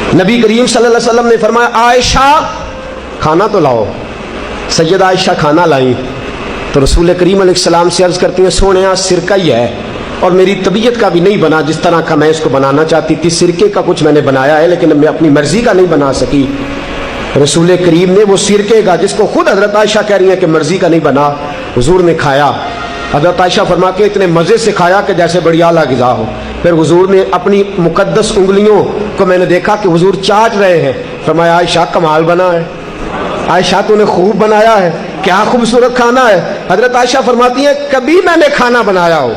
नबी करीम सल्लल्लाहु अलैहि वसल्लम ने फरमाया आयशा खाना तो लाओ। सैयदा आयशा खाना लाई तो रसूल करीम अलैहिस्सलाम से अर्ज़ करती हैं सोने सिरका ही है और मेरी तबीयत का भी नहीं बना जिस तरह का मैं इसको बनाना चाहती थी। सिरके का कुछ मैंने बनाया है लेकिन मैं अपनी मर्जी का नहीं बना सकी। रसूल करीम ने वो सिरके का जिसको खुद हज़रत आयशा कह रही हैं कि मर्जी का नहीं बना, हुजूर ने खाया। हज़रत आयशा फरमाती है इतने मज़े से खाया कि जैसे बड़ी आला ग़िज़ा हो। फिर हुजूर ने अपनी मुक़द्दस उंगलियों को मैंने देखा कि हुजूर चाट रहे हैं। फरमाया आयशा कमाल बना है, आयशा तूने खूब बनाया है, क्या खूबसूरत खाना है। हज़रत आयशा फरमाती है कभी मैंने खाना बनाया हो,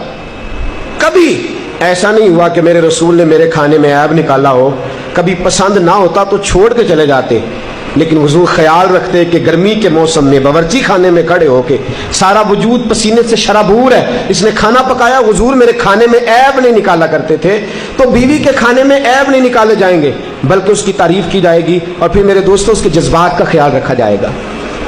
कभी ऐसा नहीं हुआ कि मेरे रसूल ने मेरे खाने में ऐब निकाला हो। कभी पसंद ना होता तो छोड़ के चले जाते, लेकिन हुजूर ख्याल रखते कि गर्मी के मौसम में बावर्ची खाने में खड़े होके सारा वजूद पसीने से शराबूर है, इसने खाना पकाया। हुजूर मेरे खाने में ऐब नहीं निकाला करते थे। तो बीवी के खाने में ऐब नहीं निकाले जाएंगे बल्कि उसकी तारीफ की जाएगी और फिर मेरे दोस्तों उसके जज्बात का ख्याल रखा जाएगा,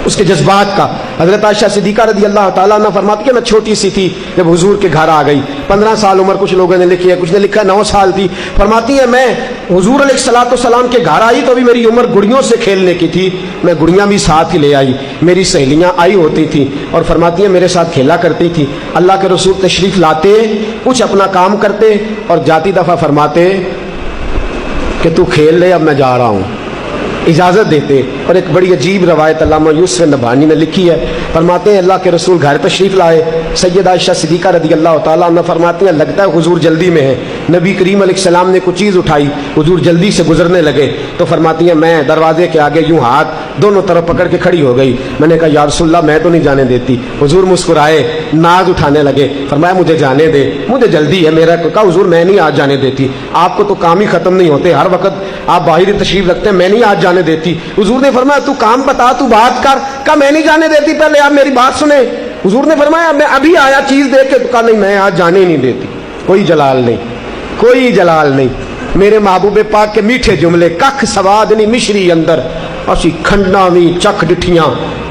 उसके जज्बात का। हज़रत आयशा सिद्दीक़ा रज़ी अल्लाह ताला अन्हा फरमाती है मैं छोटी सी थी जब हुजूर के घर आ गई, 15 साल उम्र, कुछ लोगों ने लिखी है, कुछ ने लिखा 9 साल थी। फरमाती है मैं हुजूर अलैहिस्सलाम के घर आई तो अभी मेरी उम्र गुड़ियों से खेलने की थी, मैं गुड़ियाँ भी साथ ही ले आई, मेरी सहेलियाँ आई होती थी और फरमाती है मेरे साथ खेला करती थी। अल्लाह के रसूल तशरीफ़ लाते, कुछ अपना काम करते और जाती दफ़ा फरमाते कि तू खेल ले अब मैं जा रहा हूँ, इजाज़त देते। और एक बड़ी अजीब रवायत अल्लामा यूसुफ नबहानी ने लिखी है, फरमाते हैं अल्लाह के रसूल घर तशरीफ़ लाए, सैयदा आयशा सिद्दीक़ा रज़ी अल्लाह ताला अन्हा फरमाती हैं लगता है हुजूर जल्दी में है। नबी करीम अलैहिस्सलाम ने कुछ चीज़ उठाई, हुजूर जल्दी से गुजरने लगे तो फरमाती हैं मैं दरवाजे के आगे यूँ हाथ दोनों तरफ पकड़ के खड़ी हो गई। मैंने कहा या रसूलल्लाह मैं तो नहीं जाने देती। हुजूर मुस्कुराए, नाज उठाने लगे, फरमाया मुझे जाने दे, मुझे जल्दी है। मेरा कहा हुजूर मैं नहीं आज जाने देती, आपको तो काम ही ख़त्म नहीं होते, हर वक्त आप बाहर तशरीफ़ रखते हैं, मैं नहीं आज जाने देती। हुजूर ने फरमाया तू काम बता, तू बात कर। कहा मैं नहीं जाने देती, पहले आप मेरी बात सुने। हुजूर ने फरमाया मैं अभी आया चीज देख के। तो कहा नहीं मैं आज जाने नहीं देती। कोई जलाल नहीं, कोई जलाल नहीं। मेरे महबूब पाक के मीठे जुमले कख सवाद नहीं मिश्री अंदर असी खंडा भी चख डिठियां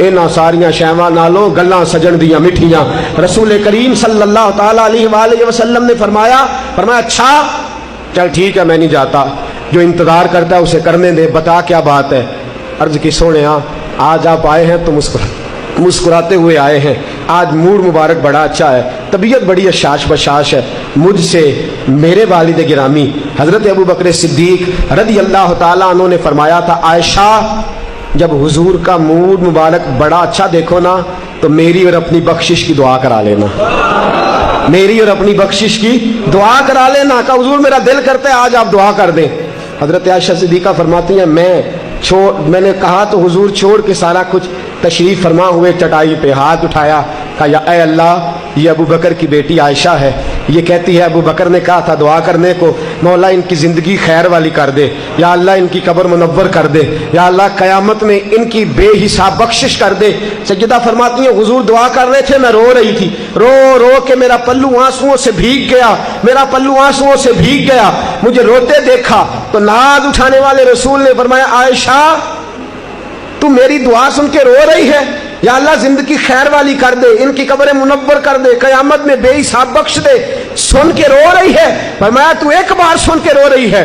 इन्हां सारियां शैवां नालों गल्लां सजन दियां मिठियां। रसूल करीम सल्लल्लाहु ताला अलैहि वसल्लम ने फरमाया अच्छा चल ठीक है मैं नहीं जाता, जो इंतजार करता है उसे करने दे, बता क्या बात है। अर्ज की सोने आज आप आए हैं तो मुस्कुराते हुए आए हैं, आज मूड मुबारक बड़ा अच्छा है, तबीयत बड़ी अशाश बशाश है। मुझसे मेरे वालिद गिरामी हज़रत अबू बकर सिद्दीक रज़ी अल्लाह ताला अन्हु ने फरमाया था आयशा जब हुजूर का मूड मुबारक बड़ा अच्छा देखो ना तो मेरी और अपनी बख्शिश की दुआ करा लेना, मेरी और अपनी बख्शिश की दुआ करा लेना। का हुजूर मेरा दिल करता है आज आप दुआ कर दें। हज़रत आयशा सिद्दीक़ा फरमाती हैं मैंने कहा तो हुजूर छोड़ के सारा कुछ तशरीफ़ फरमा हुए चटाई पे हाथ उठाया, कहा या ऐ अल्लाह ये अबू बकर की बेटी आयशा है, ये कहती है अबू बकर ने कहा था दुआ करने को, मौला इनकी ज़िंदगी खैर वाली कर दे, या अल्लाह इनकी कब्र मुनव्वर कर दे, या अल्लाह क़यामत में इनकी बेहिसाब बख्शिश कर दे। सज्जदा फरमाती हैं हुजूर दुआ कर रहे थे, मैं रो रही थी, रो रो के मेरा पल्लू आंसुओं से भीग गया, मेरा पल्लू आंसुओं से भीग गया। मुझे रोते देखा तो नाज उठाने वाले रसूल ने फरमाया आयशा तू मेरी दुआ सुन के रो रही है, या अल्लाह जिंदगी खैर वाली कर दे, इनकी कब्र मुनव्वर कर दे, क़यामत में बेहिसाब बख्श दे, सुन के रो रही है। फरमाया तू एक बार सुन के रो रही है,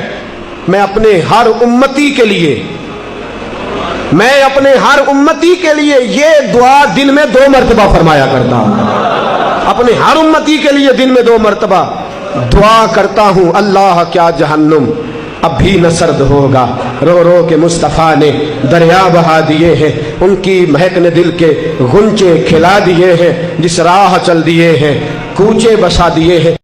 मैं अपने हर उम्मती के लिए, मैं अपने हर उम्मती के लिए ये दुआ दिन में 2 मरतबा फरमाया करता हूं, अपने हर उम्मती के लिए दिन में 2 मरतबा दुआ करता हूं। अल्लाह क्या जहन्नुम अब भी न सर्द होगा, रो रो के मुस्तफ़ा ने दरिया बहा दिए हैं, उनकी महक ने दिल के गुंचे खिला दिए हैं, जिस राह चल दिए हैं कूचे बसा दिए हैं।